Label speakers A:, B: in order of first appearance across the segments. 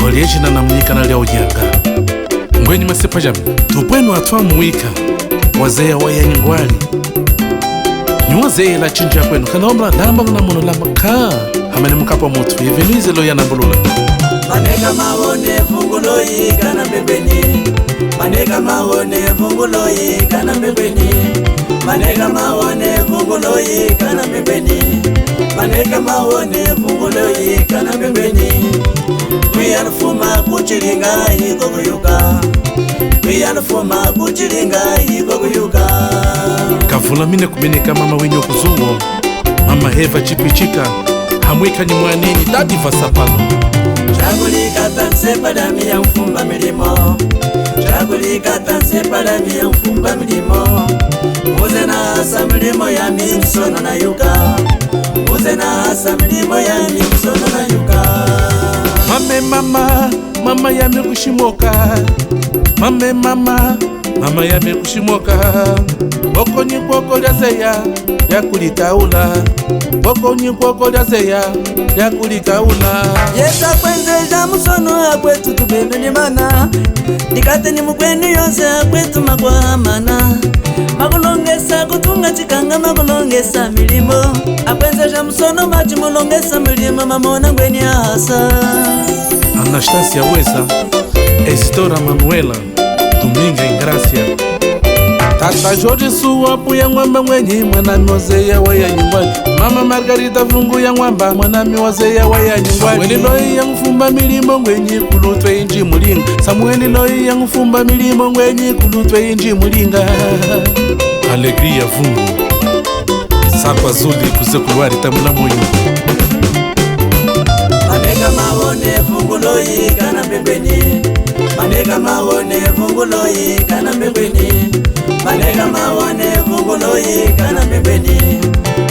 A: Olieji na namnika na leo ujanga Ngwenye masepa jami Tupwenu atwa mwika Wazea waya nyingwali Nyuwazea la chinja kwenu Kanaomla damba na mono la maka Hamene mkapa motu Yevenuize lo ya nambulula
B: Maneka mahone fungulo yika na mbebeni Maneka mahone fungulo yika na mbebeni Maneka mahone fungulo yika na mbebeni Maneka mahone fungulo yika na mbebeni Kuyalufuma kuchilinga yiko kuyuka Kuyalufuma kuchilinga yiko kuyuka
A: Kavula mine kumeneka mama wenyo kuzungo Mama heva chipichika Hamwika ni mwanini dadi vasapalo
B: Chagulika tanse padami ya mfumba milimo Chagulika tanse padami ya mfumba milimo Muze na asa milimo ya mimsono na yuka Muze na asa milimo ya mimsono na yuka
A: Mame mama, mama ya mekushimoka Mame mama, mama ya mekushimoka Boko ni kwoko lyazeya ya kulikaula Boko ni kwoko lyazeya ya kulikaula
B: Yeta kwenzeja musono ya kwetu tubendo ni mana Nikate ni mkwenu yose ya kwetu magwamana Magulongesa kutunga chikanga magulongesa milimo Akwenzeja musono machi mulongesa milimo mamona ngweni asa
A: Anastasia Weza, Estora Manuela, Dominga Ingracia Tata Jorge Suwapu ya ngwamba mwenye mwanami wazeya waya nyumbani Mama Margarita Vungu ya ngwamba mwanami wazeya waya nyumbani Samueli Loi ya ngufumba milimo mwenye kulutwe inji mulinga Samueli Loi ya ngufumba milimo mwenye kulutwe inji mulinga Alegria Vungu Sakwa Zuli kuze kulwari tamula moyo
B: Maneka mahone fungulo yika na mbebeni Maneka mahone fungulo yika na mbebeni Maneka mahone fungulo yika na mbebeni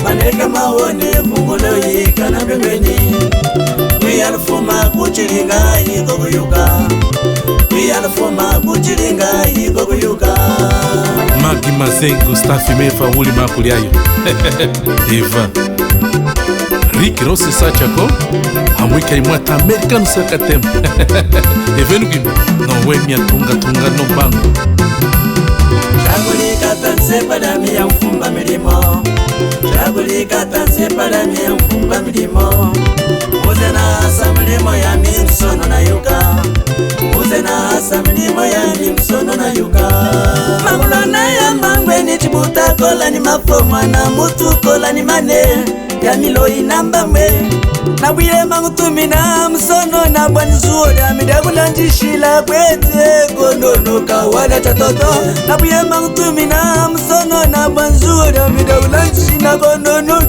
B: Maneka mahone fungulo yika na mbebeni Kuyalufuma kuchilinga yiko kuyuka Kuyalufuma kuchilinga yiko kuyuka
A: Magi Mazengo Stafi Mefa Uli Makuliayo Eva Rick Rossi Sachako Hamwika imwata American Sakatem Evenu gimbo No we mia tunga no bango
B: Chagulika tanse padami ya mfumba milimo Chagulika tanse padami ya mfumba milimo Muze na asa milimo ya mimsono na yuka Muze na asa milimo ya mimsono na yuka Magulona ya mangwe ni chibuta kola ni mafomwa na mutu kola ni mane Ya milo inamba mwe Na bwile mangutumi na msono na bwani zuoda Midagula njishila kwete konono kawala chatoto Na bwile mangutumi na msono na bwani zuoda Midagula njishila konono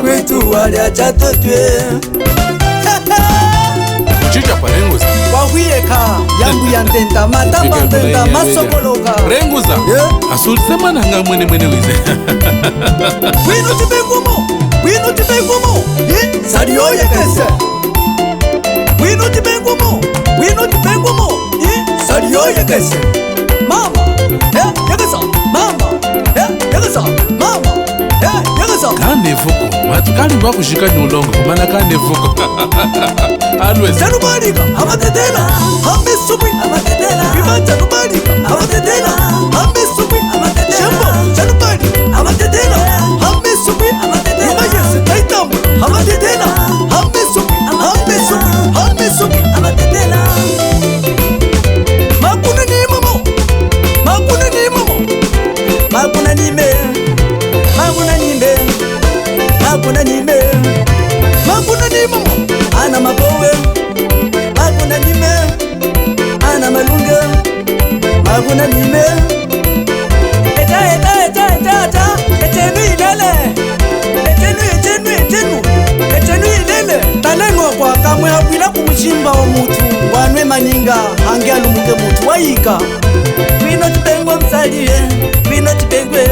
B: kwetu wala chatotwe
A: Chicha pa Renguza
B: Wahuieka yangu ya ndenda matamba ndenda masokoloka
A: Renguza Asuli sema na nga mwene wize
B: Wino tipengumo Wino tipengumo Sariyoye kese Wino tipengumo Sariyoye kese Mama Yagasa Mama Yagasa Mama Yagasa
A: Kane vuko Matukali mwa kushika nyulongo Kumana kane vuko Always
B: Zanubarika Amatetela Hambe subwi Amatetela Viva Zanubarika Amatetela Hambe subwi Amatetela Shembo Zanubarika Amatetela Hambe subwi Amatetela Yuma yese Taitambu Amatetela Hambe subwi Hambe subwi Amatetela Makuna ni momo Makuna ni momo Makuna ni me Makuna ni me Makuna ni me Makuna ni momo Ana mabowe Makuna ni me Ana malunga Makuna ni me Eta Etenu ilele Etenu ilele Talengo kwa kamwe hapila kumuchimba wa mutu Wanwe maninga hangi alumuke mutu Waika Wino tibengwe msalie Wino tibengwe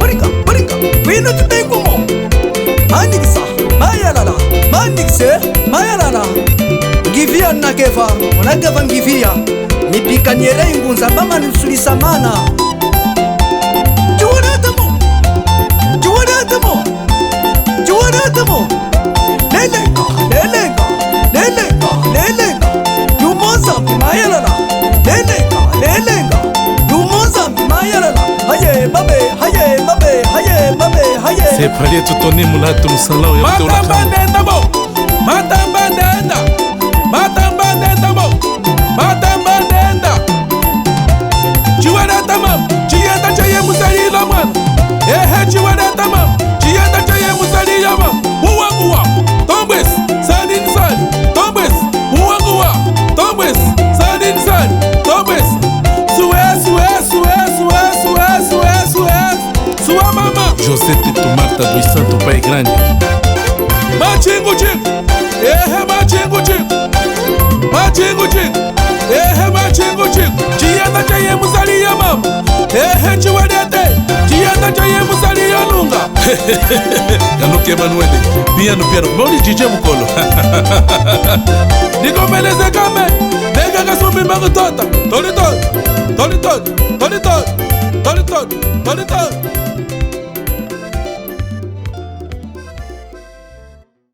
B: Borika Wino tibengwe mo Manikisa Mayalala Ngivia nakeva Onageva ngivia Mipika nyere ingunza Bama nusulisa mana Juwanatamo Lele
A: Separia tutoni mulatu musalao ya mteula kama
B: Matambandenda bo Matambandenda Matambandenda bo Matambandenda Chiwada tamam Chienda chaye musalila mwana Ehe chiwada tamam Chienda chaye musalila mwana Uwa Tombes Sadin sadi Tombes Uwa Tombes Sadin sadi Tombes Suwa mama
A: José Tito Marta do Santo Pai Grande.
B: Machingu chingu Ehe machingu chingu Machingu chingu Ehe machingu chingu Chienda chaye musalia mama Ehe chiwadete Chienda chaye musalia lunga
A: Galuke Emanuele Piano Moli DJ Mukolo
B: Nikomeleze kame Nega kasumi magutota Tolitol Tolitol Tolitol Tolitol Tolitol